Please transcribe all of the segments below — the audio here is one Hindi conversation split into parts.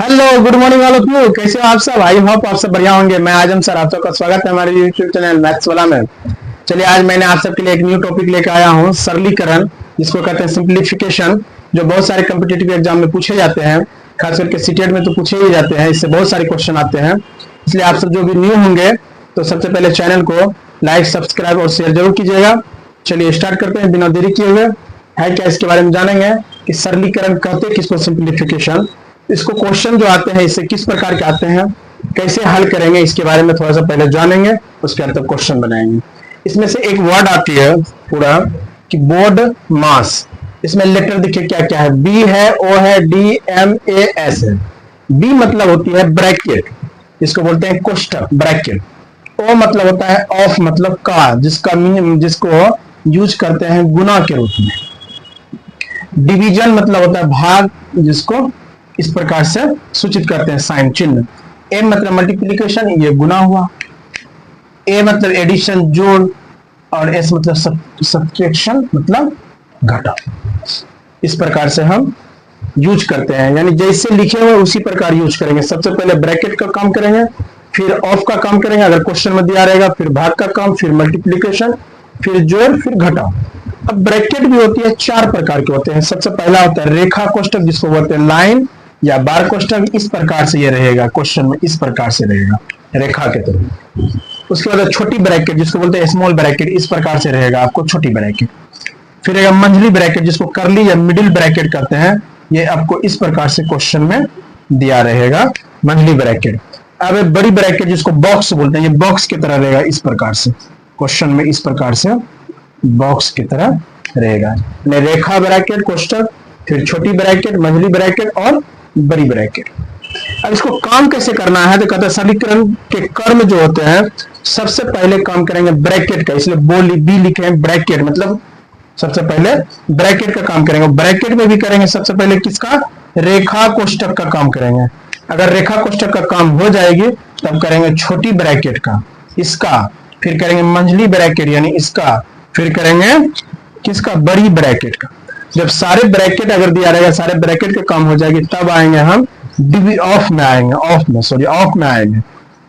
Hello good morning all of you. कैसे हो आप सब? आई होप आप सब बढ़िया होंगे। मैं आजम सर, आप सबका स्वागत है हमारे यूट्यूब चैनल मैथ्स वाला में। चलिए आज मैंने आप सबके लिए एक न्यू टॉपिक लेकर आया हूँ, सरलीकरण, जिसको कहते हैं सिंप्लीफिकेशन, जो बहुत सारे कॉम्पिटिटिव एग्जाम में पूछे जाते हैं, खास करके सीटेट में तो पूछे ही जाते हैं। इससे बहुत सारे क्वेश्चन आते हैं। इसलिए आप सब जो भी न्यू होंगे तो सबसे पहले चैनल को लाइक, सब्सक्राइब और शेयर जरूर कीजिएगा। चलिए स्टार्ट करते हैं बिना देरी किए हुए। है क्या, इसके बारे में जानेंगे कि सरलीकरण कहते किसको, सिंप्लीफिकेशन, इसको क्वेश्चन जो आते हैं इससे किस प्रकार के आते हैं, कैसे हल करेंगे, इसके बारे में थोड़ा सा पहले जानेंगे, उसके बाद तब क्वेश्चन बनाएंगे। इसमें से एक वर्ड आती है पूरा कि बोर्ड मास। इसमें लेटर देखिए क्या क्या है, बी है, ओ है, डी, एम, ए, एस है। बी मतलब होती है ब्रैकेट, इसको बोलते हैं कोष्ठक, ब्रैकेट। ओ मतलब होता है ऑफ, मतलब का, जिसको यूज करते हैं गुना के रूप में। डिवीजन मतलब होता है भाग, जिसको इस प्रकार से सूचित करते हैं साइन चिन्ह। ए मतलब मल्टीप्लिकेशन, ये गुना हुआ। ए मतलब एडिशन, जोड़, और एस मतलब सब्ट्रैक्शन, मतलब घटा। इस प्रकार से हम यूज करते हैं, यानी जैसे लिखे हुए उसी प्रकार यूज करेंगे। सबसे पहले ब्रैकेट का काम करेंगे, फिर ऑफ का काम करेंगे अगर क्वेश्चन में दिया रहेगा, फिर भाग का काम, फिर मल्टीप्लिकेशन, फिर जोड़, फिर घटा। अब ब्रैकेट भी होती है, चार प्रकार के होते हैं। सबसे पहला होता है रेखा कोष्ठक, जिसको बोलते हैं लाइन या बार कोष्ठक। इस प्रकार से ये रहेगा क्वेश्चन में, इस प्रकार से रहेगा रेखा के तरह। उसके बाद छोटी ब्रैकेट, जिसको बोलते हैं स्मॉल ब्रैकेट, इस प्रकार से रहेगा आपको छोटी ब्रैकेट। फिर रहेगा मंझली ब्रैकेट, जिसको करली या मिडिल ब्रैकेट कहते हैं, ये आपको इस प्रकार से क्वेश्चन में दिया रहेगा, मंझली ब्रैकेट। अब बड़ी ब्रैकेट, जिसको बॉक्स बोलते हैं, ये बॉक्स की तरह रहेगा, इस प्रकार से क्वेश्चन में, इस प्रकार से बॉक्स की तरह रहेगा। रेखा ब्रैकेट कोष्ठक, फिर छोटी ब्रैकेट, मंझली ब्रैकेट और बड़ी ब्रैकेट। अब इसको काम कैसे करना है तो कहते हैं सरलीकरण के कर्म जो होते हैं, सबसे पहले काम करेंगे ब्रैकेट का, इसलिए बी लिखे हैं ब्रैकेट, मतलब सबसे पहले ब्रैकेट का काम करेंगे। ब्रैकेट में भी करेंगे सबसे पहले किसका, रेखा कोष्ठक का काम करेंगे। अगर रेखा कोष्ठक का काम हो जाएगी तब करेंगे छोटी ब्रैकेट का, इसका, फिर करेंगे मंझली ब्रैकेट यानी इसका, फिर करेंगे किसका, बड़ी ब्रैकेट का। जब सारे ब्रैकेट अगर दिया रहेगा, सारे ब्रैकेट का काम हो जाएगी, तब आएंगे हम ऑफ में आएंगे, ऑफ में आएंगे,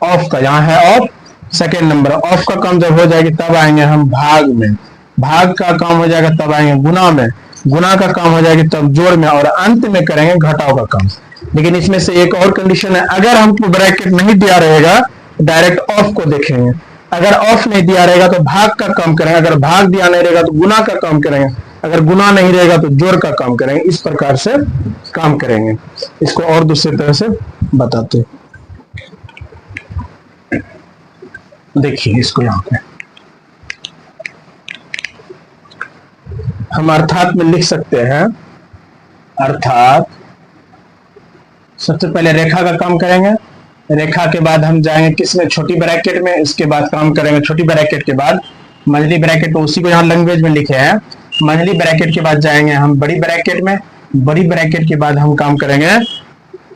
ऑफ का, यहाँ है ऑफ, सेकेंड नंबर। ऑफ का काम जब हो जाएगी तब आएंगे हम भाग में, भाग का काम हो जाएगा तब आएंगे गुना में, गुना का काम हो जाएगी तब जोड़ में, और अंत में करेंगे घटाव का काम। लेकिन इसमें से एक और कंडीशन है, अगर हमको ब्रैकेट नहीं दिया रहेगा डायरेक्ट ऑफ को देखेंगे। अगर ऑफ नहीं दिया रहेगा तो भाग का काम करेंगे, अगर भाग दिया नहीं रहेगा तो गुना का काम करेंगे, अगर गुना नहीं रहेगा तो जोड़ का काम करेंगे। इस प्रकार से काम करेंगे। इसको और दूसरी तरह से बताते हैं, देखिए इसको यहाँ पे हम अर्थात में लिख सकते हैं। अर्थात सबसे पहले रेखा का काम करेंगे, रेखा के बाद हम जाएंगे किसमें, छोटी ब्रैकेट में, इसके बाद काम करेंगे छोटी ब्रैकेट के बाद मंझली ब्रैकेट, तो उसी को यहाँ लैंग्वेज में लिखे हैं। मंझली ब्रैकेट के बाद जाएंगे हम बड़ी ब्रैकेट में, बड़ी ब्रैकेट के बाद हम काम करेंगे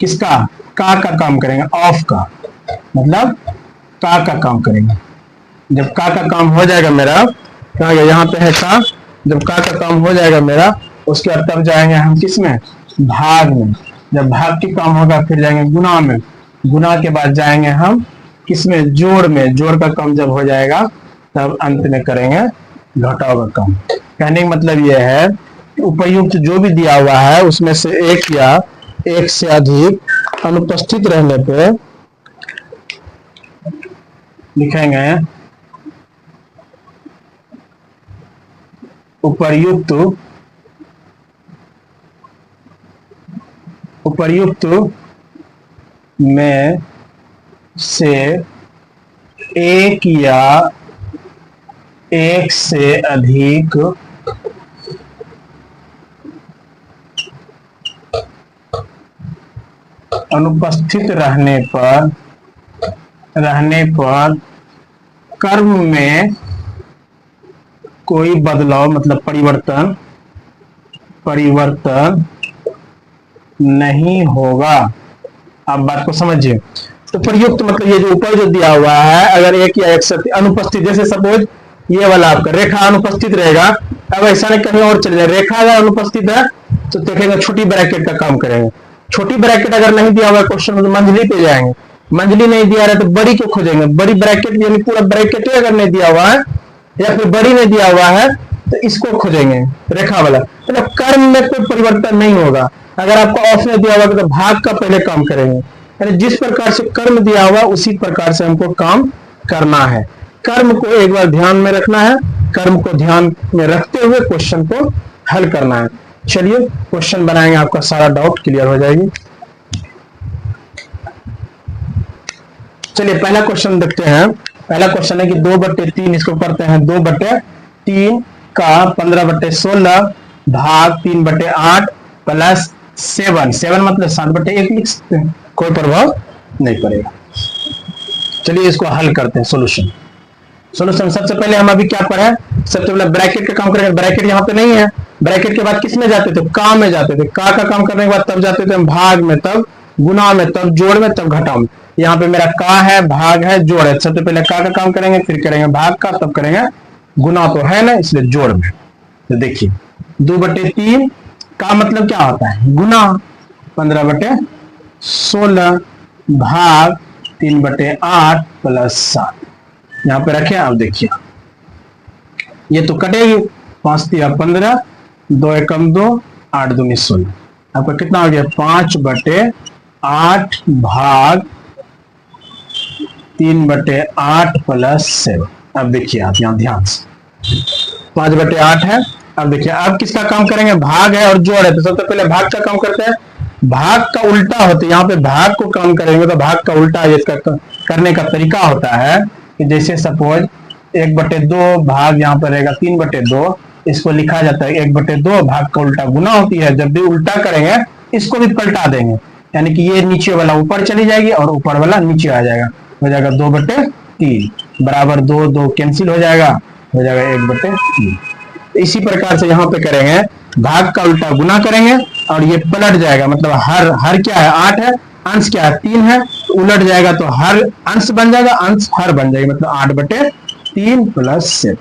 किसका, का काम करेंगे, ऑफ का, मतलब का काम करेंगे। जब का काम हो जाएगा मेरा, कहा गया यहाँ पे है का, जब का काम हो जाएगा मेरा, उसके बाद तब जाएंगे हम किसमें, भाग में। जब भाग की काम होगा फिर जाएंगे गुना में, गुना के बाद जाएंगे हम किसमें, जोड़ में, जोड़ का काम जब हो जाएगा तब अंत में करेंगे घटाव का काम। कहने का मतलब यह है कि उपयुक्त जो भी दिया हुआ है उसमें से एक या एक से अधिक अनुपस्थित रहने पे लिखेंगे उपर्युक्त में से एक या एक से अधिक अनुपस्थित रहने पर कर्म में कोई बदलाव, मतलब परिवर्तन नहीं होगा। आप बात को समझिए। तो प्रयुक्त मतलब ये जो ऊपर जो दिया हुआ है, अगर एक या एक से अनुपस्थित, जैसे सपोज ये वाला आपका रेखा अनुपस्थित रहेगा। अब ऐसा नहीं कहीं और चले जाए, रेखा अगर अनुपस्थित है तो देखेंगे छोटी ब्रैकेट का काम करेंगे। छोटी ब्रैकेट अगर नहीं दिया हुआ क्वेश्चन में तो मंझली पे जाएंगे, मंझली नहीं दिया रहा तो बड़ी को खोजेंगे। बड़ी ब्रैकेट यानी पूरा ब्रैकेट अगर नहीं दिया हुआ है या फिर बड़ी नहीं दिया हुआ है तो इसको खोजेंगे, रेखा वाला। मतलब कर्म में कोई परिवर्तन नहीं होगा। अगर आपको ऑप्शन दिया हुआ तो भाग का पहले काम करेंगे, यानी जिस प्रकार से कर्म दिया हुआ उसी प्रकार से हमको काम करना है। कर्म को एक बार ध्यान में रखना है, कर्म को ध्यान में रखते हुए क्वेश्चन को हल करना है। चलिए क्वेश्चन बनाएंगे, आपका सारा डाउट क्लियर हो जाएगी। चलिए पहला क्वेश्चन देखते हैं। पहला क्वेश्चन है कि 2/3, इसको करते हैं 2/3 का 15/16 भाग 3/8 प्लस 7 मतलब 7/1 लिख सकते हैं, कोई प्रभाव नहीं पड़ेगा। चलिए इसको हल करते हैं। सोल्यूशन सबसे पहले हम अभी क्या पढ़े, सबसे पहले ब्रैकेट का काम करेंगे। ब्रैकेट यहाँ पे नहीं है, ब्रैकेट के बाद किस में जाते थे, का में जाते थे। का काम करने के बाद तब जाते थे हम भाग में, तब गुना में, तब जोड़ में, तब घटाव में। यहाँ पे मेरा का है, भाग है, जोड़ है। सबसे पहले का काम करेंगे, फिर करेंगे भाग का, तब करेंगे गुना, तो है ना, इसलिए जोड़ में। तो देखिए 2/3 का मतलब क्या होता है, गुना 15/16 भाग 3/8 प्लस 7 यहाँ पे रखे। अब देखिए ये तो कटेगी, 5 तिया 15, 2 एकम 2, 8 दूनी 16। आपका कितना हो गया, 5/8 भाग 3/8 प्लस 7। अब देखिए आप यहाँ ध्यान से 5/8 है। अब देखिए अब किसका काम करेंगे, भाग है और जोड़ है, तो सबसे पहले भाग का काम करते हैं। भाग का उल्टा होता है, यहाँ पे भाग को काम करेंगे तो भाग का उल्टा इसका करने का तरीका होता है कि जैसे सपोज 1/2 भाग यहाँ पर रहेगा 3/2, इसको लिखा जाता है 1/2 भाग का उल्टा गुना होती है। जब भी उल्टा करेंगे इसको भी पलटा देंगे, यानी कि ये नीचे वाला ऊपर चली जाएगी और ऊपर वाला नीचे आ जाएगा, हो जाएगा 2/3 बराबर 2, 2 कैंसिल हो जाएगा, हो जाएगा 1/3। इसी प्रकार से यहाँ पे करेंगे, भाग का उल्टा गुना करेंगे और ये पलट जाएगा, मतलब हर क्या है, 8 है, अंश क्या है, 3 है, तो उलट जाएगा तो हर अंश बन जाएगा, अंश हर बन जाएगी, मतलब 8/3 प्लस 7।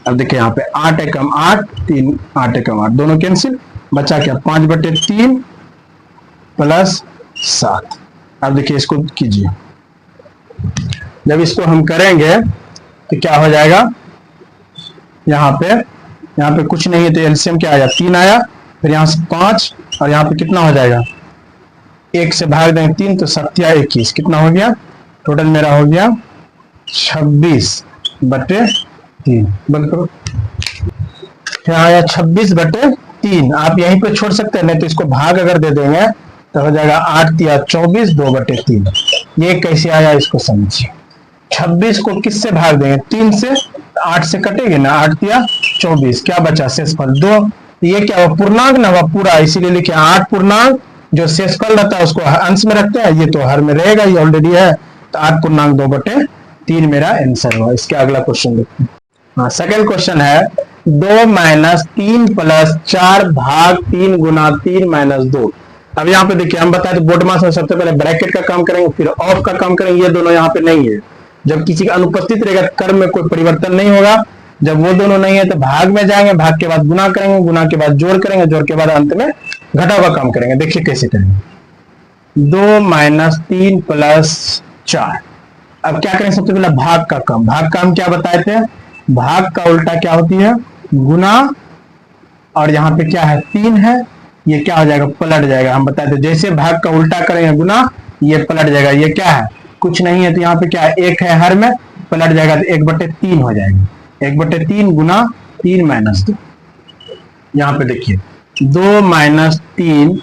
अब देखिए यहाँ पे 8 एकम 8, 3 8 एकम 8 दोनों कैंसिल, बचा क्या 5/3 प्लस 7। अब देखिए इसको कीजिए, जब इसको हम करेंगे तो क्या हो जाएगा, यहाँ पे कुछ नहीं है तो एलसीएम क्या आया, 3 आया, फिर यहाँ से 5 और यहाँ पे कितना हो जाएगा, 1 से भाग देंगे 3 तो 7 या 21, कितना हो गया, टोटल मेरा हो गया 26/3। बंद करो, फिर आया 26/3। आप यहीं पे छोड़ सकते हैं, नहीं तो इसको भाग अगर दे देंगे तो हो जाएगा 8 या 24, 2/3। ये कैसे आया इसको समझिए। 26 को किससे भाग देंगे, 3 से, 8 से कटेगी ना, 8 या 24, क्या बचा शेषफल 2। ये क्या हुआ, पूर्णांक ना हुआ पूरा, इसीलिए लिखे 8 पूर्णांक, जो शेषफल रहता है उसको अंश में रखते हैं, ये तो हर में रहेगा, ये ऑलरेडी है, तो 8 पूर्णांक 2/3 मेरा आंसर हुआ। इसके अगला क्वेश्चन देखते हैं। हाँ, सेकंड क्वेश्चन है 2 - 3 + 4 भाग 3 गुना 3 - 2। अब यहाँ पे देखिए हम बताए तो बोर्ड मास में सबसे पहले ब्रैकेट का काम करेंगे, फिर ऑफ का काम करेंगे। ये दोनों यहाँ पे नहीं है, जब किसी का अनुपस्थित रहेगा कर्म में कोई परिवर्तन नहीं होगा। जब वो दोनों नहीं है तो भाग में जाएंगे, भाग के बाद गुना करेंगे, गुना के बाद जोड़ करेंगे, जोड़ के बाद अंत में घटाव का काम करेंगे। देखिए कैसे करेंगे, 2 - 3 + 4। अब क्या करेंगे, सबसे पहले भाग का काम। भाग का हम क्या बताए थे, भाग का उल्टा क्या होती है, गुना, और यहाँ पे क्या है 3 है, ये क्या हो जाएगा, पलट जाएगा। हम बताए थे जैसे भाग का उल्टा करेंगे गुना, ये पलट जाएगा। ये क्या है, कुछ नहीं है, तो यहाँ पे क्या है, 1 है, हर में पलट जाएगा तो 1/3 हो जाएगी। 1/3 गुना 3 - 2। यहाँ पे देखिए 2 - 3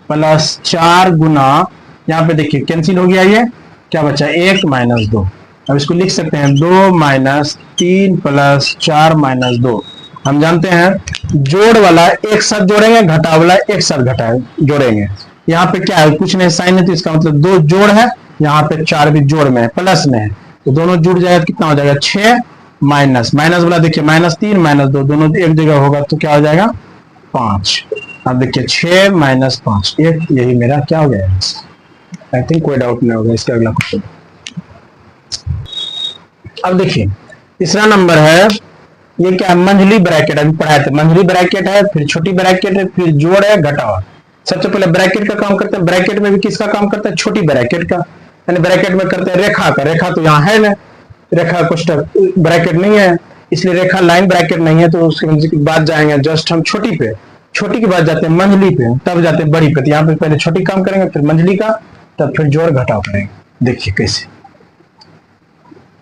+ 4 गुना, यहाँ पे देखिए कैंसिल हो गया, ये क्या बचा, 1 - 2। अब इसको लिख सकते हैं 2 - 3 + 4 - 2। हम जानते हैं जोड़ वाला एक साथ जोड़ेंगे, घटा वाला एक साथ जोड़ेंगे। यहाँ पे क्या है, कुछ नहीं, साइन है, तो इसका मतलब 2 जोड़ है, यहाँ पे 4 भी जोड़ में है, प्लस में है, तो दोनों जुड़ जाएगा, कितना हो जाएगा 6 माइनस वाला देखिए -3 - 2 दोनों एक जगह होगा तो क्या हो जाएगा 5। अब देखिए 6 - 5 1, यही मेरा क्या हो गया। आई थिंक कोई डाउट नहीं होगा। इसका अगला क्वेश्चन अब देखिए तीसरा नंबर है, ये क्या है, मंझली ब्रैकेट। अभी पढ़ाए थे, मंझली ब्रैकेट है, फिर छोटी ब्रैकेट है, फिर जोड़ है, घटाव। सबसे पहले ब्रैकेट का काम करते हैं। ब्रैकेट में भी किसका काम करता है, छोटी ब्रैकेट का। यानी ब्रैकेट में करते हैं रेखा का। रेखा तो यहाँ है ना, रेखा कुछ ब्रैकेट नहीं है, इसलिए रेखा लाइन ब्रैकेट नहीं है, तो उसके बाद जाएंगे जस्ट हम छोटी पे, छोटी के बाद जाते हैं मंझली पे, तब जाते हैं बड़ी पे। तो यहाँ पे पहले छोटी काम करेंगे, फिर मंझली का, तब फिर जोड़ घटाव करेंगे। देखिए कैसे,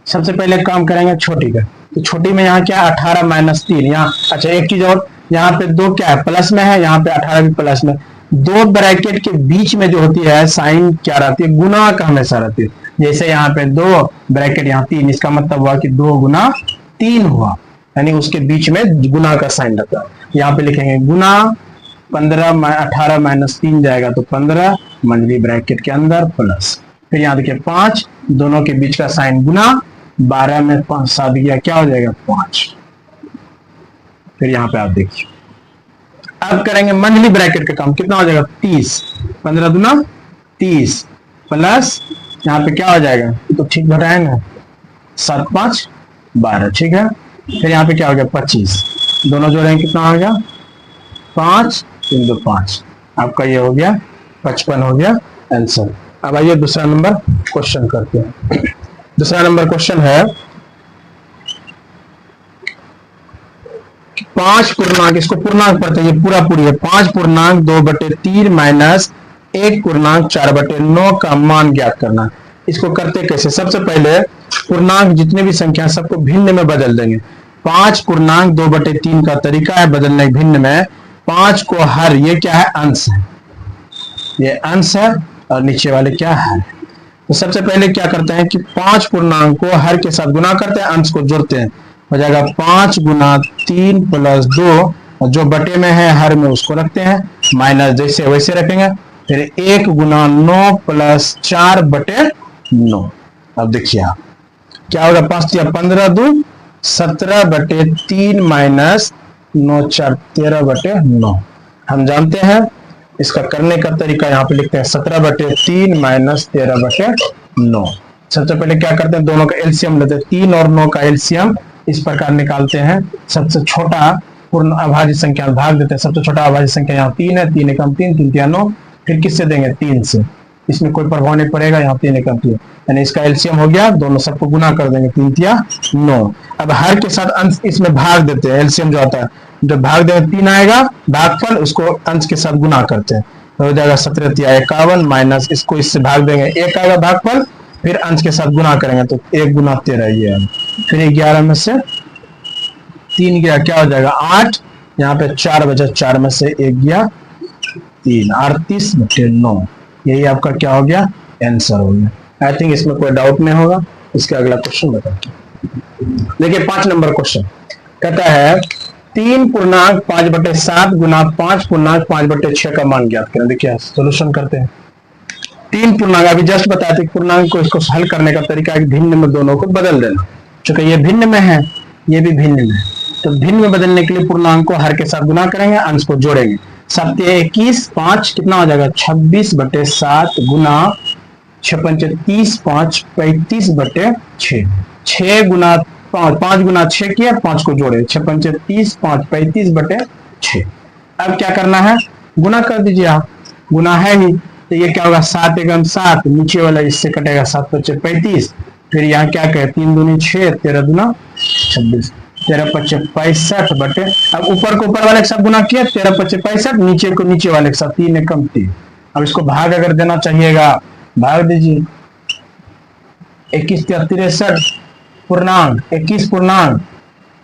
सबसे पहले काम करेंगे छोटी का। तो छोटी में यहाँ क्या है, 18 माइनस 3। यहाँ अच्छा एक चीज और, यहाँ पे 2 क्या है, प्लस में है, यहाँ पे 18 भी प्लस में। 2 ब्रैकेट के बीच में जो होती है साइन क्या रहती है, गुना का हमेशा रहती है। जैसे यहाँ पे 2 ब्रैकेट, यहाँ 3, इसका मतलब हुआ कि 2 गुना 3 हुआ, यानी उसके बीच में गुना का साइन रहता है। यहाँ पे लिखेंगे गुना 18 माइनस 3 जाएगा तो 15, मंझली ब्रैकेट के अंदर प्लस, फिर यहाँ देखिए 5, दोनों के बीच का साइन गुना, 12 में 5 साथ गया, क्या हो जाएगा 5। फिर यहाँ पे आप देखिए, अब करेंगे मंझली ब्रैकेट का काम, कितना हो जाएगा 30, 15 दूना 30 प्लस यहाँ पे क्या हो जाएगा, तो ठीक घटाएंगे 7 5 12, ठीक है। फिर यहाँ पे क्या हो गया 25, दोनों जोड़ेंगे कितना हो गया 5 3 2 5, आपका ये हो गया 55 हो गया आंसर। अब आइए दूसरा नंबर क्वेश्चन करते हैं। दूसरा नंबर क्वेश्चन है, 5 पूर्णांक, इसको पूर्णांक पढ़ते हैं, ये पूरा पूरी है। 5 पूर्णांक 2/3 माइनस 1 पूर्णांक 4/9 का मान ज्ञात करना। इसको करते कैसे, सबसे पहले पूर्णांक जितने भी संख्या सबको भिन्न में बदल देंगे। 5 पूर्णांक 2/3 का तरीका है बदलने भिन्न में। 5 को हर, ये क्या है अंश है, ये अंश है, और नीचे वाले क्या है। तो सबसे पहले क्या करते हैं कि 5 पूर्णांक को हर के साथ गुना करते हैं, अंश को जोड़ते हैं, हो जाएगा 5 गुना 3 प्लस 2, और जो बटे में है हर में उसको रखते हैं, माइनस जैसे वैसे रखेंगे। फिर 1 गुना 9 प्लस 4/9। अब देखिए आप क्या होगा, 5 या 15 2 17/3 माइनस 9 4 13/9। हम जानते हैं इसका करने का तरीका, यहाँ पे लिखते हैं 17/3 माइनस 13/9। सबसे पहले क्या करते हैं, दोनों का एलसीएम लेते हैं, 3 और 9 का एलसीएम इस प्रकार निकालते हैं। सबसे छोटा पूर्ण अभाज्य संख्या भाग देते हैं, सबसे छोटा अभाज्य संख्या यहाँ 3 है, 3 एकम 3 3 3 9, फिर किससे देंगे 3 से, इसमें कोई प्रभाव नहीं पड़ेगा, यहाँ 3 एकम 3, यानी इसका एलसीएम हो गया, दोनों सबको गुना कर देंगे, 3 3 9। अब हर के साथ अंश इसमें भाग देते हैं, एलसीएम जो आता है, जब भाग देंगे 3 आएगा भागफल, उसको अंश के साथ गुना करते हैं, तो हो जाएगा 17 3 51 माइनस इसको इससे भाग देंगे, 1 आएगा भागफल, फिर अंश के साथ गुना करेंगे तो 1 गुना 13 ये है। फिर 11 में से 3 गया, क्या हो जाएगा 8, यहाँ पे 4 बचा, 4 में से 1 गया 3, 38/9, यही आपका क्या हो गया आंसर हो गया। आई थिंक इसमें कोई डाउट नहीं होगा। इसका अगला क्वेश्चन बताते हैं। देखिए 5 नंबर क्वेश्चन कहता है 3 पूर्णांक 5/7 गुना 5 पूर्णांक 5/6 का मान ज्ञात करें। देखिए सोल्यूशन करते हैं। 3 पूर्णांक अभी जस्ट बताया था, पूर्णांक को इसको हल करने का तरीका है भिन्न में दोनों को बदल देना। चूंकि ये भिन्न में है, ये भी भिन्न में है, तो भिन्न में बदलने के लिए पूर्णांक को हर के साथ गुना करेंगे, अंश को जोड़ेंगे। 7 21 5 कितना हो जाएगा 26/7 गुना 6 5 30 5 35/6, 6 गुना 5 गुना 6 किया, 5 को जोड़े, 6 5 30 5 35/6। अब क्या करना है, गुना कर दीजिए आप, गुना है ही, तो ये क्या होगा 7 एकम 7, नीचे वाला इससे कटेगा 7 5 35, फिर यहाँ क्या कहे 3 दूनी 6 13 दूना 26, 13 5 65 बटे, अब ऊपर को ऊपर वाले के साथ गुना किया 13 5 65, नीचे को नीचे वाले के साथ 3 एकम 3। अब इसको भाग अगर देना चाहिएगा भाग दीजिए, 21 63 पूर्णांक 21 पूर्णांक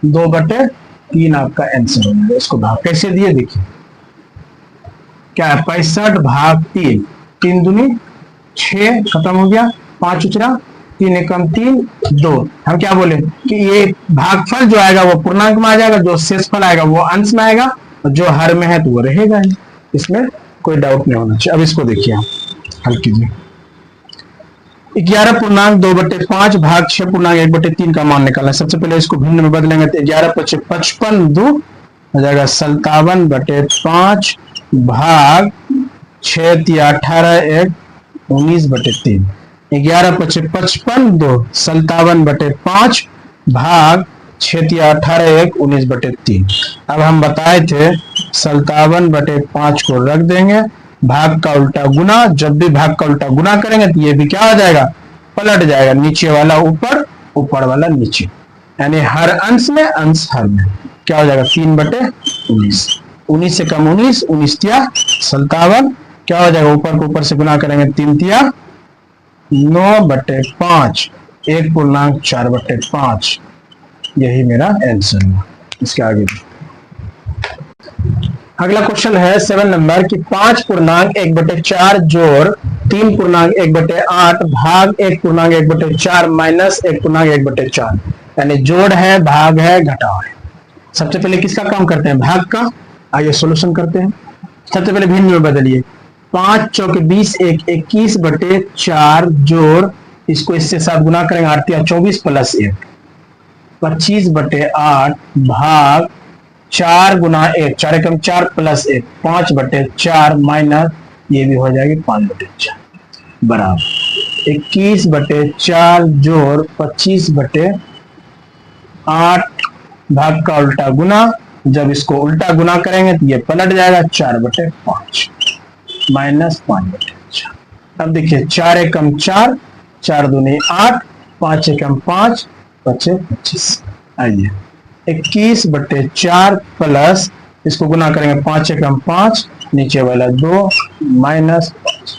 2/3 आपका आंसर होगा। इसको भाग कैसे दिए देखिए, क्या है 65 भाग 3, 3 दूनी 6 खत्म हो गया, 5 उचरा 3 एकम 3 2। हम क्या बोले कि ये भागफल जो आएगा वो पूर्णांक में आ जाएगा, जो शेषफल आएगा वो अंश में आएगा, और जो हर में है तो वो रहेगा ही, इसमें कोई डाउट नहीं होना चाहिए। अब इसको देखिए हल कीजिए। 11 पूर्णांक 2/5 भाग 6 पूर्णांक 1/3 का मान निकालना है। सबसे पहले इसको भिन्न में बदलेंगे तो 11 5 55 2 हो जाएगा 57/5 भाग 6 3 18 1 19/3, 11 5 55 2 57/5 भाग 6×18=19/3। अब हम बताए थे 57/5 को रख देंगे, भाग का उल्टा गुना, जब भी भाग का उल्टा गुना करेंगे तो ये भी क्या हो जाएगा, पलट जाएगा, नीचे वाला ऊपर, ऊपर वाला नीचे, यानी हर अंश में अंश हर में क्या हो जाएगा 3/19, 19 से कम 19, 19 तिया 57, क्या हो जाएगा ऊपर को ऊपर से गुना करेंगे 3 तिया 9/5, 1/4/5, यही मेरा आंसर है। इसके आगे अगला क्वेश्चन है 7 नंबर की 5/1/4 जोड़ 3/1/8 भाग 1/1/4 माइनस 1/1/4, यानी जोड़ है, भाग है, घटाव है। सबसे पहले किसका काम करते हैं, भाग का। आइए सॉल्यूशन करते हैं। सबसे पहले भिन्न में बदलिए, 5 चौके 20, 21/4 जोड़, इसको इससे साथ गुना करेंगे 8 या 24 प्लस 1, 25/8 भाग 4 गुना 1, 4 एकम 4 प्लस 1, 5/4 माइनस ये भी हो जाएगी 5/4 बराबर 21/4 जोड़ 25/8 भाग का उल्टा गुना, जब इसको उल्टा गुना करेंगे तो ये पलट जाएगा 4/5 माइनस 5/4। अब देखिए 4 एकम 4, 4 दूनी 8, 5 एकम 5, 25। आइए 21/4 प्लस इसको गुना करेंगे 5 एकम 5, नीचे वाला 2 माइनस 5।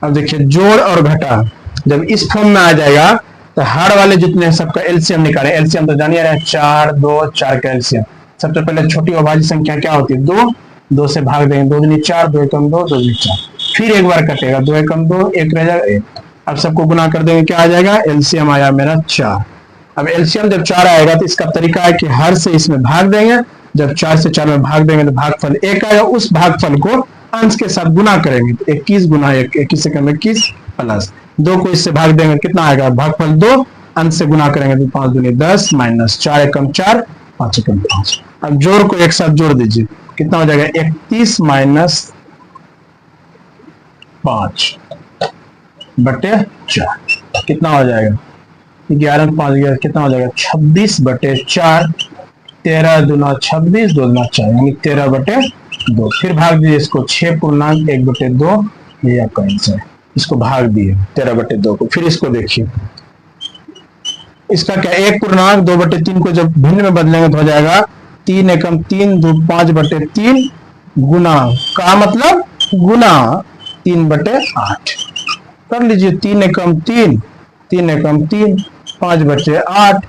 अब देखिए जोड़ और घटा जब इस फॉर्म में आ जाएगा तो हर वाले जितने सबका एलसीएम निकालें। एलसीएम तो जानिए रहे 4, 2, 4 का एलसीएम। सबसे पहले छोटी अभाज्य संख्या क्या होती है 2, 2 से भाग देंगे 2 दूनी 4, 2 एकम 2, 2 दूनी 4, फिर एक बार कटेगा 2 एकम 2, 1 रह जाएगा 1। अब सबको गुना कर देंगे, क्या आ जाएगा, एलसीएम आया मेरा 4। अब एलसीएम जब 4 आएगा तो इसका तरीका है कि हर से इसमें भाग देंगे, जब 4 से 4 में भाग देंगे तो भागफल 1 आएगा, उस भागफल को अंश के साथ गुना करेंगे तो 21 गुना 1, 21 से कम 21 प्लस 2 को इससे भाग देंगे कितना आएगा भागफल 2, अंश से गुना करेंगे तो 5 दूनी 10 माइनस 4 एकम 4, 5 एकम 5। अब जोड़ को एक साथ जोड़ दीजिए, कितना हो जाएगा 31 माइनस 5/4 कितना हो जाएगा 11 5 11 कितना हो जाएगा 26/4, 13 दूना 26, 2 दूना 4 यानी 13/2। फिर भाग दीजिए इसको 6/1/2, ये आपका आंसर है। इसको भाग दिए 13/2 को। फिर इसको देखिए इसका क्या 1/2/3 को जब भिन्न में बदलेंगे तो हो जाएगा 3 एकम 3 2 5/3 गुना का मतलब गुना 3/8 कर लीजिए 3 एकम 3 3 एकम 3 5/8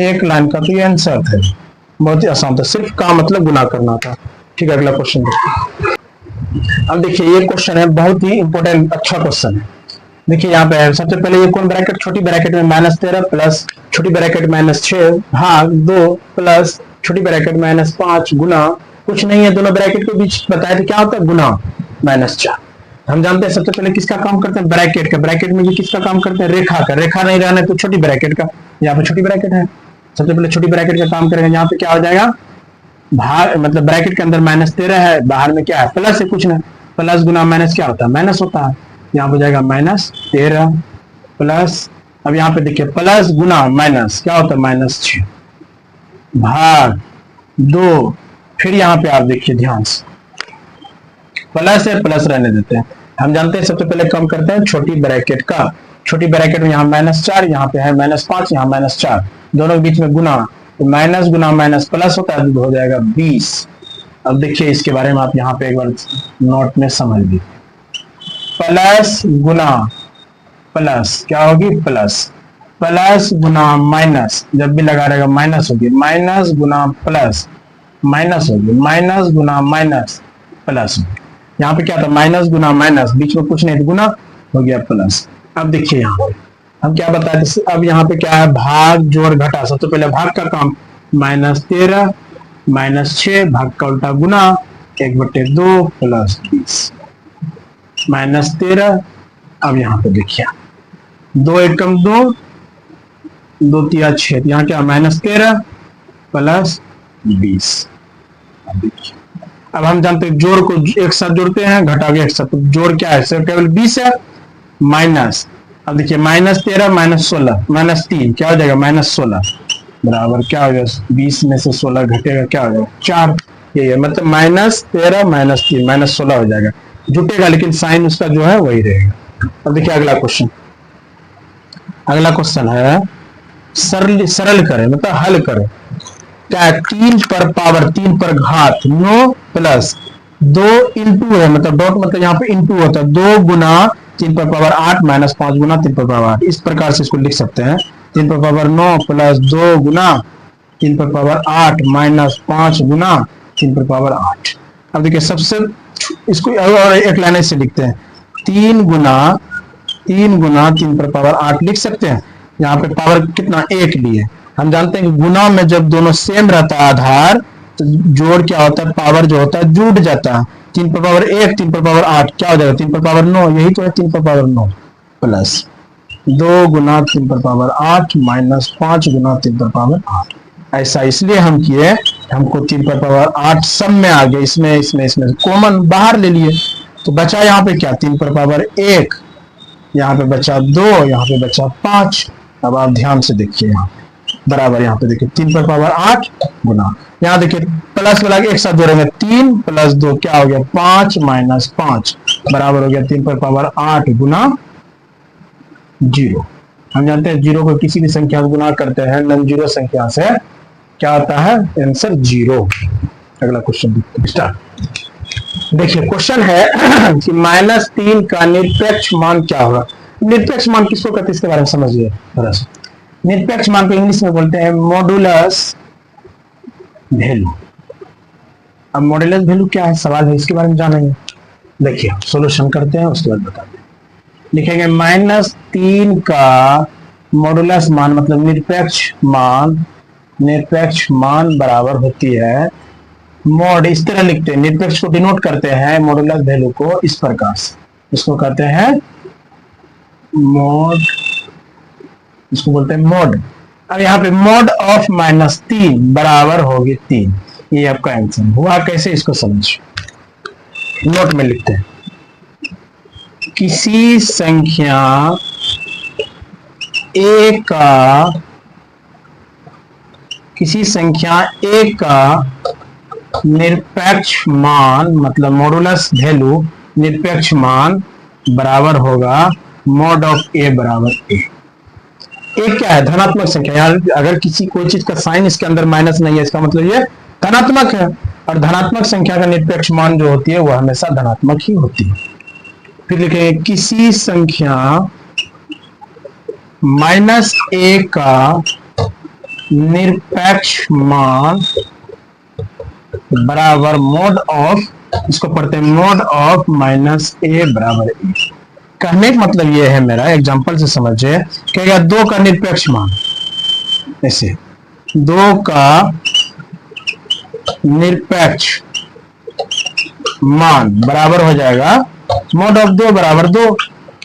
एक लाइन का तो ये आंसर था। बहुत ही आसान था, सिर्फ का मतलब गुना करना था। ठीक है अगला क्वेश्चन देखिए। अब देखिए ये क्वेश्चन है बहुत ही इंपॉर्टेंट अच्छा क्वेश्चन है। देखिए यहाँ पे है सबसे पहले ये कौन ब्रैकेट छोटी ब्रैकेट में -13 प्लस छोटी ब्रैकेट -6 भाग 2 प्लस छोटी ब्रैकेट -5 गुना कुछ नहीं है, दोनों ब्रैकेट के बीच बताया था क्या होता है गुना -4। हम जानते हैं सबसे पहले किसका काम करते हैं ब्रैकेट का, ब्रैकेट में भी किसका काम करते हैं रेखा का, रेखा नहीं रहना तो छोटी ब्रैकेट का। यहाँ पे छोटी ब्रैकेट है, सबसे पहले छोटी ब्रैकेट का काम करेंगे। यहाँ पे क्या हो जाएगा भाग मतलब ब्रैकेट के अंदर -13 है, बाहर में क्या है प्लस है, कुछ नहीं, प्लस गुना माइनस क्या होता है माइनस होता है। यहाँ पे जाएगा -13 प्लस, अब यहाँ पे देखिए प्लस गुना माइनस क्या होता है -6 भाग 2। फिर यहाँ पे आप देखिए ध्यान से प्लस है, प्लस रहने देते हैं। हम जानते हैं सबसे पहले कम करते हैं छोटी ब्रैकेट का, छोटी ब्रैकेट में यहाँ -4 यहाँ पे है -5 यहाँ -4 दोनों के बीच में गुना, तो माइनस गुना माइनस प्लस होता है तो हो जाएगा 20। अब देखिए इसके बारे में आप यहाँ पे एक बार नोट में समझ लीजिए, प्लस गुना प्लस क्या होगी प्लस, प्लस गुना माइनस जब भी लगा रहेगा माइनस होगी, माइनस गुना प्लस माइनस होगी, माइनस गुना माइनस प्लस। यहाँ पे क्या था माइनस गुना माइनस, बीच में कुछ नहीं गुना हो गया प्लस। अब देखिए यहाँ पे हम क्या बताए थे, अब यहाँ पे क्या है भाग जोड़ घटा। सबसे पहले भाग का काम -13 -6 भाग का उल्टा गुना 1/2 प्लस 20 -13। अब यहाँ पे देखिए 2 एकम 2 2 तिया 6, यहाँ क्या -13 प्लस 20। अब हम जानते हैं जोड़ को एक साथ जोड़ते हैं घटा के एक साथ, तो जोड़ क्या है सिर्फ केवल 20 है माइनस अब देखिए -13 -16 -3 क्या हो जाएगा -16 बराबर क्या हो जाएगा 20 में से 16 घटेगा क्या हो जाएगा 4। ये है मतलब -13 -3 -16 हो जाएगा, जुटेगा लेकिन साइन उसका जो है वही रहेगा। अब देखिए अगला क्वेश्चन है सरल करें मतलब हल करें। क्या है 3 पर पावर 3 पर घात 9 प्लस 2 इंटू है मतलब डॉट मतलब यहाँ पे इंटू होता है 2 गुना 3 पर पावर 8 माइनस 5 गुना 3 पर पावर 8। इस प्रकार से इसको लिख सकते हैं 3 पर पावर 9 प्लस 2 गुना 3 पर पावर 8 माइनस 5 गुना 3 पर पावर 8। अब देखिए सबसे इसको और एक लाइन से लिखते हैं 3 गुना 3 पर पावर 8 लिख सकते हैं। यहाँ पे पावर कितना 1 लिए, हम जानते हैं कि गुना में जब दोनों सेम रहता है आधार तो जोड़ क्या होता है पावर जो होता है जुड़ जाता है। 3 पर पावर 1 3 पर पावर 8 क्या हो जाएगा 3 पर पावर 9, यही तो है 3 पर पावर 9 प्लस 2 गुना 3 पर पावर 8 माइनस 5 गुना 3 पर पावर 8। ऐसा इसलिए हम किए, हमको 3 पर पावर 8 सब में आ गया, इसमें कॉमन बाहर ले लिए तो बचा यहाँ पे क्या 3 पर पावर 1, यहाँ पे बचा 2, यहाँ पे बचा 5। अब आप ध्यान से देखिए यहाँ बराबर यहाँ पे देखिए 3 पर पावर 8 गुना यहाँ देखिए प्लस वाला एक साथ जोड़ेंगे 3 प्लस 2 क्या हो गया 5 माइनस 5 बराबर हो गया 3 पर पावर 8 गुना 0। हम जानते हैं 0 को किसी भी संख्या से गुना करते हैं नॉन जीरो संख्या से क्या आता है आंसर 0। अगला क्वेश्चन स्टार्ट। देखिए क्वेश्चन है कि -3 का निरपेक्ष मान क्या होगा। निरपेक्ष मान किसको कहते हैं इसके बारे में समझिए थोड़ा सा। निरपेक्ष मान को इंग्लिश में बोलते हैं मॉडुलस वैल्यू। अब मॉडुलस वैल्यू क्या है सवाल है, इसके बारे में जानेंगे। देखिए सॉल्यूशन करते हैं उसके बाद बताते हैं। लिखेंगे -3 का मॉडुलस मान मतलब निरपेक्ष मान बराबर होती है मॉड, इस तरह लिखते हैं निरपेक्ष को डिनोट करते हैं मॉडुलस वैल्यू को इस प्रकार से, इसको कहते हैं मॉड, इसको बोलते हैं मॉड। अब यहाँ पे मॉड ऑफ -3 बराबर होगी 3, ये आपका आंसर हुआ। कैसे इसको समझ नोट में लिखते हैं किसी संख्या a का निरपेक्ष मान मतलब मॉडुलस वैल्यू निरपेक्ष मान बराबर होगा मॉड ऑफ a बराबर a। एक क्या है धनात्मक संख्या, यार अगर किसी कोई चीज का साइन इसके अंदर माइनस नहीं है इसका मतलब ये धनात्मक है, और धनात्मक संख्या का निरपेक्ष मान जो होती है वह हमेशा धनात्मक ही होती है। फिर लिखेंगे किसी संख्या -a का निरपेक्ष मान बराबर मॉड ऑफ, इसको पढ़ते हैं मॉड ऑफ -a बराबर a। कहने का मतलब ये है मेरा एग्जांपल से समझिए कि अगर 2 का निरपेक्ष मान ऐसे 2 का निरपेक्ष मान बराबर हो जाएगा मॉड ऑफ 2 बराबर 2,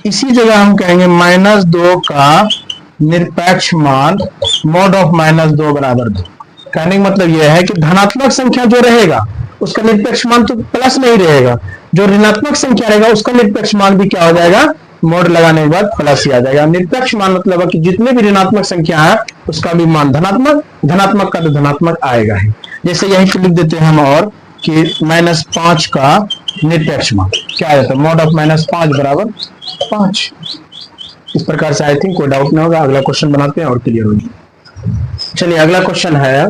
इसी जगह हम कहेंगे -2 का निरपेक्ष मान मॉड ऑफ -2 बराबर 2। कहने का मतलब यह है कि धनात्मक संख्या जो रहेगा उसका निरपेक्ष मान तो प्लस में ही रहेगा, जो ऋणात्मक संख्या रहेगा उसका निरपेक्ष मान भी क्या हो जाएगा मोड लगाने के बाद प्लस ही आ जाएगा। निरपेक्ष मान मतलब है कि जितने भी ऋणात्मक संख्या है उसका भी मान धनात्मक का तो धनात्मक आएगा ही। जैसे यहीं पे लिख देते हैं हम और कि -5 का निरपेक्ष मान क्या आ जाता है मॉड ऑफ -5 बराबर 5। इस प्रकार से आई थिंक कोई डाउट नहीं होगा। अगला क्वेश्चन बनाते हैं और क्लियर होगी। चलिए अगला क्वेश्चन है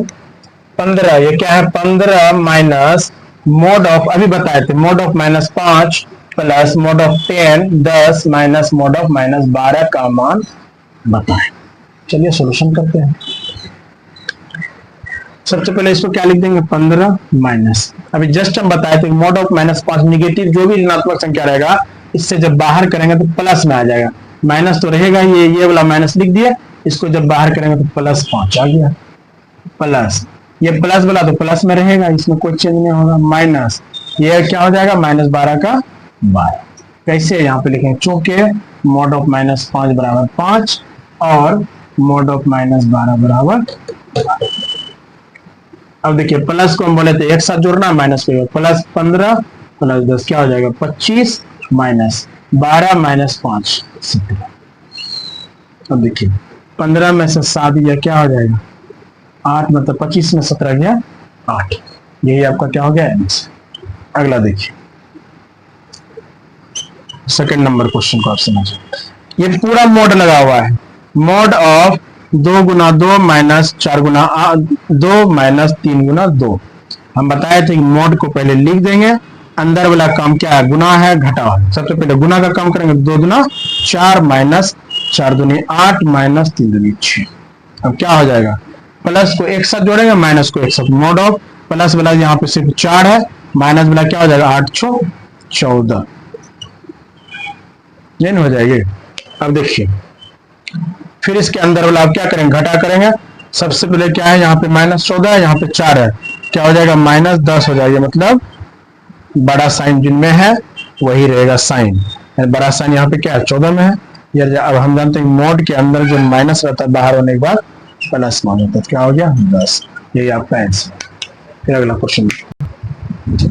15। ये क्या है 15 माइनस मोड ऑफ, अभी बताए थे mode of -5 plus mode of 10 10 minus mode of -12 का मान बताएं। चलिए सॉल्यूशन करते हैं। सबसे पहले इसको क्या लिख देंगे 15 माइनस, अभी जस्ट हम बताए थे मोड ऑफ -5 निगेटिव जो भी ऋणात्मक संख्या रहेगा इससे जब बाहर करेंगे तो प्लस में आ जाएगा, माइनस तो रहेगा ये वाला माइनस लिख दिया, इसको जब बाहर करेंगे तो +5 आ गया, प्लस ये प्लस वाला तो प्लस में रहेगा इसमें कोई चेंज नहीं होगा, माइनस ये क्या हो जाएगा -12 का 12। कैसे यहाँ पे लिखेंगे चूंकि मोड ऑफ -5 बराबर 5 और मोड ऑफ -12 बराबर 12। अब देखिए प्लस को हम बोले थे एक साथ जोड़ना, माइनस को प्लस 15 प्लस 10 क्या हो जाएगा 25 माइनस 12 माइनस 5 17। अब देखिए 15 में से 7 गया क्या हो जाएगा 8, मतलब 25 में 17 गया 8, यही आपका क्या हो गया आंसर। अगला देखिए सेकंड नंबर क्वेश्चन को आप समझिए, ये पूरा मोड लगा हुआ है, mode of 2 Guna 2 minus 4 Guna 2 minus 3 गुना 2। हम बताए थे कि मोड को पहले लिख देंगे, अंदर वाला काम क्या है गुना है घटा है, सबसे पहले गुना का काम करेंगे 2 गुना 4 माइनस 4 दूनी 8 माइनस 3 दूनी 6। अब क्या हो जाएगा प्लस को एक साथ जोड़ेंगे माइनस को एक साथ, मोड ऑफ प्लस वाला यहाँ पे सिर्फ 4 है, माइनस वाला क्या हो जाएगा 8 6 14, ये नहीं हो जाएगी। अब देखिए फिर इसके अंदर वाला आप क्या करेंगे घटा करेंगे, सबसे पहले क्या है यहाँ पे माइनस 14 है, यहाँ पे 4 है, क्या हो जाएगा माइनस 10 हो जाएगा, मतलब बड़ा साइन जिनमें है वही रहेगा साइन, बड़ा साइन यहाँ पे क्या है 14 में है। ये अब हम जानते हैं मोड के अंदर जो माइनस रहता है बाहर होने के बाद प्लस मान होता है, क्या हो गया 10, यही आपका आंसर। फिर अगला क्वेश्चन,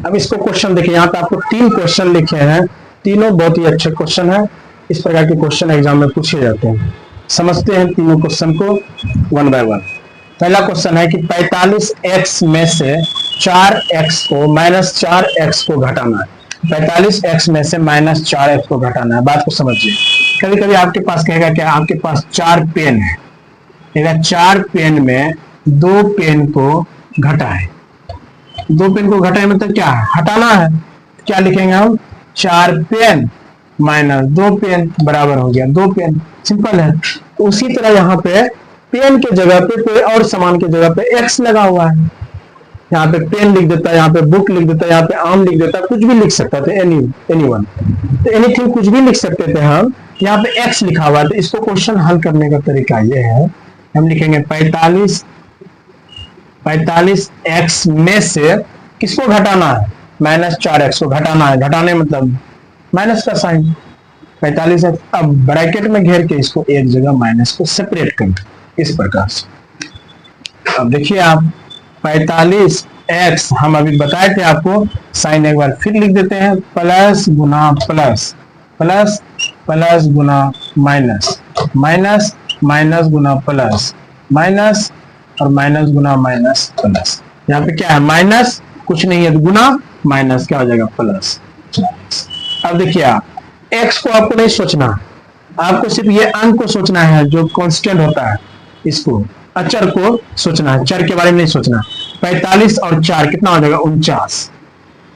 अब इसको क्वेश्चन देखिए, यहाँ पे आपको 3 क्वेश्चन लिखे हैं, तीनों बहुत ही अच्छे क्वेश्चन है, इस प्रकार के क्वेश्चन एग्जाम में पूछे जाते हैं। समझते हैं तीनों क्वेश्चन को वन बाय वन। पहला क्वेश्चन है कि 45x में से 4x को माइनस 4x को घटाना है, 45x में से माइनस 4x को घटाना है। बात को समझिए, कभी कभी आपके पास कहेगा क्या आपके पास 4 पेन है, कहेगा 4 पेन में 2 पेन को घटाए, 2 पेन को घटाए मतलब क्या है हटाना है, क्या लिखेंगे हम 4 पेन माइनस 2 पेन बराबर हो गया 2 पेन, सिंपल है। तो उसी तरह यहाँ पे पेन के जगह पे कोई और सामान के जगह पे x लगा हुआ है, यहाँ पे पेन लिख देता है, यहाँ पे बुक लिख देता है, यहाँ पे आम लिख देता है, कुछ भी लिख सकता था, एनीवन, तो एनीथिंग कुछ भी लिख सकते थे हम, यहाँ पे x लिखा हुआ है। तो इसको क्वेश्चन हल करने का तरीका ये है, हम लिखेंगे 45x में से किसको घटाना है माइनस 4x को घटाना है, घटाने मतलब माइनस का साइन 45 है। अब ब्रैकेट में घेर के इसको एक जगह माइनस को सेपरेट कर इस प्रकार से। अब देखिए आप 45x हम अभी बताए थे आपको, साइन एक बार फिर लिख देते हैं, प्लस गुना प्लस, प्लस प्लस गुना माइनस, माइनस माइनस गुना प्लस, माइनस और माइनस गुना माइनस प्लस। यहाँ पे क्या है माइनस कुछ नहीं है तो गुना माइनस क्या हो जाएगा प्लस। अब देखिए आप x को आपको नहीं सोचना, आपको सिर्फ ये अंक को सोचना है जो कांस्टेंट होता है, इसको अचर को सोचना है, चर के बारे में नहीं सोचना। 45 और 4 कितना हो जाएगा 49,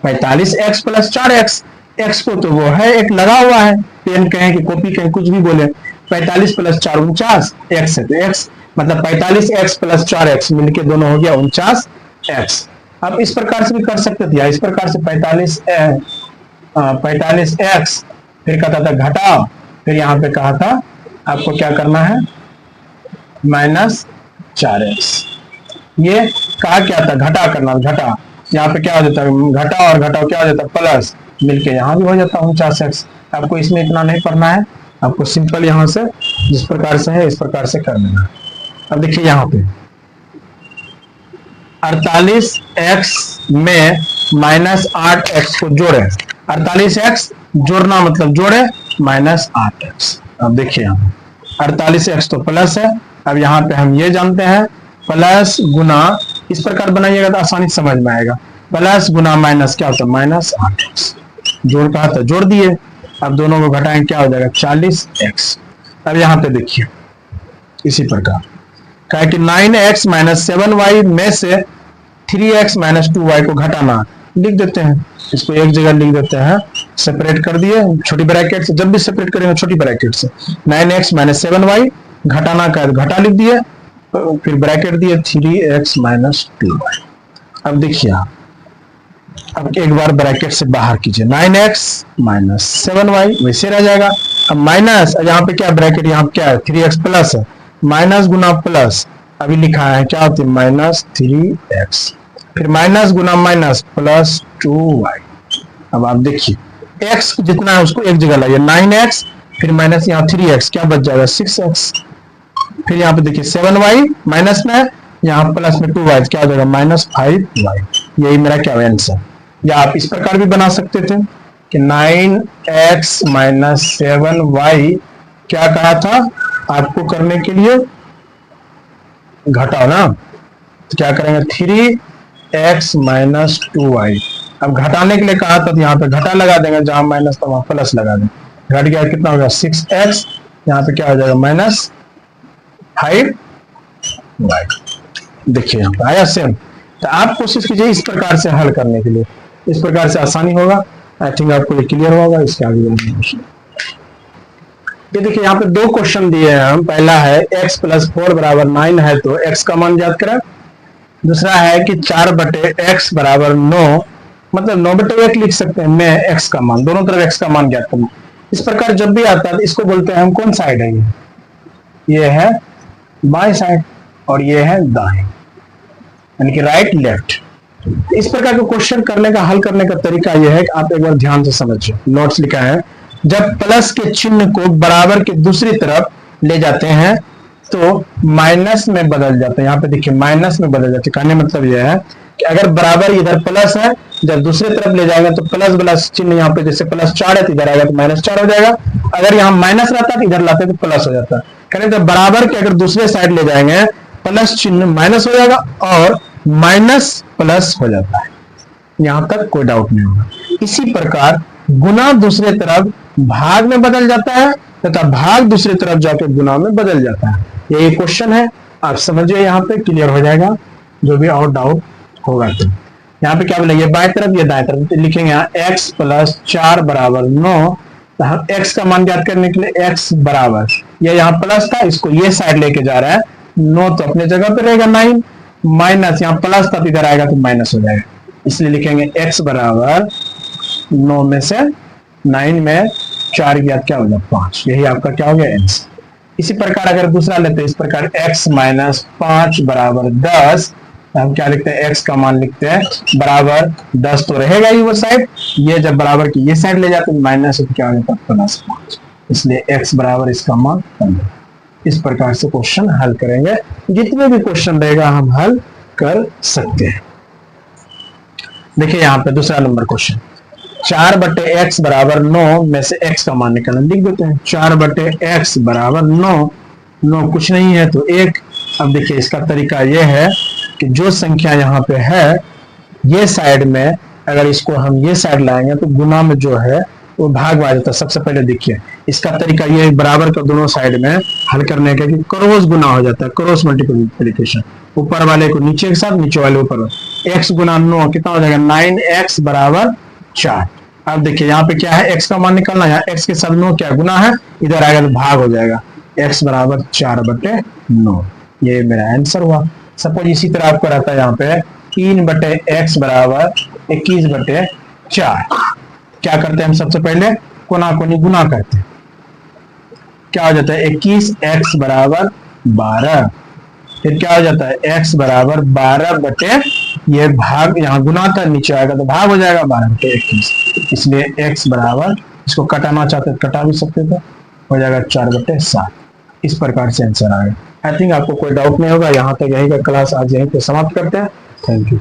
45x प्लस 4x, x को तो वो है एक लगा हुआ है, पेन कहें कि कॉपी कहें कुछ भी बोले, 45 प्लस 4 49, x है तो x मतलब 45x प्लस 4x मिलके दोनों हो गया 49x। अब इस प्रकार से भी कर सकते थे, इस प्रकार से 45x फिर कहता था घटाओ, फिर यहाँ पे कहा था आपको क्या करना है माइनस 4x, ये कहा क्या था घटा करना, घटा यहाँ पे क्या हो जाता है घटा और घटाओ क्या हो जाता है प्लस, मिलके यहाँ भी हो जाता है 49x। आपको इसमें इतना नहीं पढ़ना है, आपको सिंपल यहाँ से जिस प्रकार से है इस प्रकार से कर लेना। अब देखिए यहाँ पे 48x में माइनस 8x को जोड़े, 48x जोड़ना मतलब जोड़े माइनस 8x। अब देखिए यहाँ 48x तो प्लस है, अब यहाँ पे हम ये जानते हैं प्लस गुना, इस प्रकार बनाइएगा तो आसानी समझ में आएगा, प्लस गुना माइनस क्या होता है माइनस 8x, जोड़ कहा था जोड़ दिए, अब दोनों को घटाएंगे क्या हो जाएगा 40x। अब यहाँ पे देखिए इसी प्रकार कहा कि 9x माइनस 7y में से 3x माइनस 2y को घटाना, लिख देते हैं इसको एक जगह लिख देते हैं, सेपरेट कर दिए छोटी ब्रैकेट से, जब भी सेपरेट करेंगे छोटी ब्रैकेट से, 9x माइनस 7y घटाना का घटा लिख दिए, फिर ब्रैकेट दिए 3x माइनस 2y। अब देखिए अब एक बार ब्रैकेट से बाहर कीजिए, 9x माइनस 7y वैसे रह जाएगा, अब माइनस यहाँ पे क्या ब्रैकेट यहाँ क्या है 3x प्लस है, माइनस गुना प्लस अभी लिखा है क्या होती है माइनस 3x, फिर माइनस गुना माइनस प्लस 2y। अब आप देखिए x जितना है उसको एक जगह लाइए 9x, फिर माइनस यहाँ 3x क्या बच जाएगा 6x, फिर यहाँ पे देखिए 7y माइनस में है, यहाँ प्लस में 2y क्या हो जाएगा माइनस 5y। यही मेरा क्या है आंसर। या आप इस प्रकार भी बना सकते थे कि 9x माइनस 7y क्या कहा था आपको करने के लिए घटाओ ना, तो क्या करेंगे 3x माइनस 2y। अब घटाने के लिए कहा था तो यहाँ पे घटा लगा देंगे, जहां माइनस था वहां प्लस लगा देंगे। घट गया कितना होगा 6x, यहाँ पे क्या हो जाएगा माइनस 5y। देखिए यहाँ पे आया सेम। तो आप कोशिश कीजिए इस प्रकार से हल करने के लिए, इस प्रकार से आसानी होगा। आई थिंक आपको ये क्लियर होगा। इसके आगे क्वेश्चन ये देखिए, यहाँ पे दो क्वेश्चन दिए हैं हम। पहला है x प्लस 4 बराबर 9 है तो x का मान ज्ञात करें। दूसरा है कि 4 बटे x बराबर 9, मतलब 9 बटे 1 लिख सकते हैं मैं x का मान, दोनों तरफ x का मान ज्ञात करना। इस प्रकार जब भी आता है इसको बोलते हैं हम कौन साइड है, ये है बाएं साइड और ये है दाएं, यानी कि राइट लेफ्ट। इस प्रकार के क्वेश्चन करने का, हल करने का तरीका यह है कि आप एक बार ध्यान से समझिए। नोट्स लिखा है, जब प्लस के चिन्ह को बराबर के दूसरी तरफ ले जाते हैं तो माइनस में बदल जाते हैं। यहाँ पे देखिए माइनस में बदल जाते हैं। कहने मतलब यह है कि अगर बराबर इधर प्लस है, जब दूसरी तरफ ले जाएंगे तो प्लस प्लस चिन्ह यहाँ पे जैसे प्लस 4 है तो इधर आएगा तो माइनस 4 हो जाएगा। अगर यहाँ माइनस रहता है तो इधर लाते तो प्लस हो जाता है। कहने जब बराबर के अगर दूसरे साइड ले जाएंगे प्लस चिन्ह माइनस हो जाएगा और माइनस प्लस हो जाता है। यहां तक कोई डाउट नहीं होगा। इसी प्रकार गुना दूसरे तरफ भाग में बदल जाता है तथा भाग दूसरी तरफ जाकर गुना में बदल जाता है। ये क्वेश्चन है, आप समझिए, यहाँ पे क्लियर हो जाएगा। जो भी और डाउट होगा तो यहाँ पे क्या बोलेंगे, बाएं तरफ, ये दाएं तरफ। तो लिखेंगे यहाँ x प्लस 4 बराबर 9। तो हम x का मान ज्ञात करने के लिए x बराबर, ये यहाँ प्लस था, इसको ये साइड लेके जा रहा है, 9 तो अपने जगह पे रहेगा 9, माइनस यहाँ प्लस था इधर आएगा तो माइनस हो जाएगा। इसलिए लिखेंगे x बराबर 9 में से 9 में 4 गया क्या हो जाए 5। यही आपका क्या हो गया आंसर। इसी प्रकार अगर दूसरा लेते हैं, इस प्रकार x माइनस 5 बराबर 10, हम क्या लिखते हैं, x का मान लिखते हैं बराबर 10 तो रहेगा ही वो साइड, ये जब बराबर की ये साइड ले जाते हैं माइनस तो क्या हो जाता है प्लस 5। इसलिए x बराबर इसका मान 15। इस प्रकार से क्वेश्चन हल करेंगे। जितने भी क्वेश्चन रहेगा हम हल कर सकते हैं। देखिए यहाँ पे दूसरा नंबर क्वेश्चन, 4 बटे x बराबर 9 में से x का मान निकालना। लिख देते हैं 4 बटे x बराबर 9, 9 कुछ नहीं है तो 1। अब देखिए इसका तरीका यह है कि जो संख्या यहाँ पे है ये साइड में, अगर इसको हम ये साइड लाएंगे तो गुना में जो है वो भाग आ जाता है। सबसे पहले देखिए इसका तरीका ये है, बराबर का दोनों साइड में हल करने का कि क्रॉस गुना हो जाता है, क्रॉस मल्टीप्लिकेशन। ऊपर वाले को नीचे के साथ, नीचे वाले ऊपर। x गुना 9 कितना हो जाएगा 9x बराबर 4। अब देखिए यहाँ पे क्या है, x का मान निकालना है, x के साथ 9 क्या गुना है, इधर आएगा तो भाग हो जाएगा, x बराबर 4 बटे 9। ये मेरा आंसर हुआ। सपोज इसी तरह आपको रहता है यहाँ पे 3 बटे x बराबर 21 बटे 4। क्या करते हैं हम, सबसे पहले कोना कोनी गुना करते हैं, क्या हो जाता है 21x बराबर 12। फिर क्या हो जाता है x बराबर 12 बटे, ये भाग यहाँ गुना था नीचे आएगा तो भाग हो जाएगा 12 बटे 21। इसलिए x बराबर, इसको कटाना चाहते कटा भी सकते थे, हो जाएगा 4 बटे 7। इस प्रकार से आंसर आएगा। आई थिंक आपको कोई डाउट नहीं होगा। यहाँ तक यही का क्लास आज यहीं पे समाप्त करते हैं। Thank you.